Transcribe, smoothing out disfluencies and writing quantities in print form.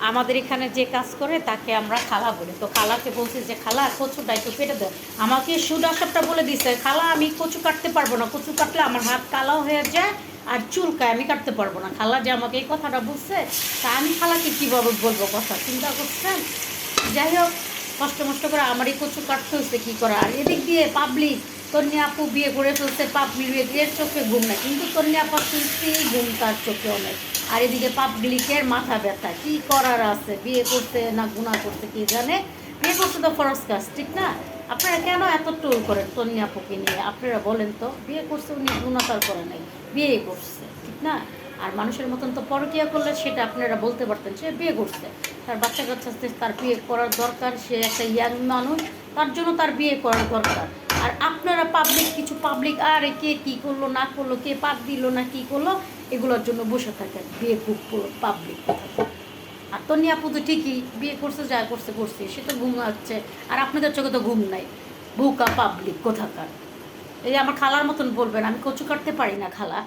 আমাদের এখানে যে কাজ করে তাকে আমরা খালা বলি। তো খালাকে বলছি যে খালা কচুটা একটু কেটে দেয়। আমাকে সুদা সবটা বলে দিছে, খালা আমি কচু কাটতে পারবো না, কচু কাটলে আমার হাত কালাও হয়ে যায় আর চুলকায়, আমি কাটতে পারবো না। খালা যে আমাকে এই কথাটা বলছে, তা আমি খালাকে কীভাবে বলবো কথা, চিন্তা করছেন? যাই হোক, কষ্ট মষ্ট করে আমার এই কচু কাটতে হচ্ছে, কী করা। আর এদিক দিয়ে পাবলিক তন্নি আপু বিয়ে করে ফেলছে, পাবলিক এর চোখে ঘুম নাই, কিন্তু তন্নি আপা শুনছি ঘুম তার চোখে অনেক। আর এদিকে পাবলিকের মাথা ব্যথা, কী করার আছে, বিয়ে করতে না গুণা করতে কে জানে। বিয়ে করতে তো ফরজ কাজ, ঠিক না? আপনারা কেন এত টোল করেন তন্নি আপুকে নিয়ে? আপনারা বলেন তো, বিয়ে করছে উনি, গুণা তার করে নাই, বিয়ে করছে, ঠিক না? আর মানুষের মতন তো পরকিয়া করলে সেটা আপনারা বলতে পারতেন, সে বিয়ে করছে, তার বাচ্চা কাচ্চা আছে, তার বিয়ে করার দরকার, সে একটা ইয়াং মানুষ, তার জন্য তার বিয়ে করার দরকার। আর আপনারা পাবলিক, কিছু পাবলিক আরে কে কী করলো না করলো, কে পাপ দিল না কী করলো, এগুলোর জন্য বসে থাকেন। বিয়ে খুব পাবলিক কথা। আর তন্নি আপু তো ঠিকই বিয়ে করছে, যা করছে করছে, সে তো ঘুমাচ্ছে। আর আপনাদের চোখে তো ঘুম নাই, বুকা পাবলিক কোথাকার। এই আমার খালার মতন বলবেন আমি কচু কাটতে পারি না খালা।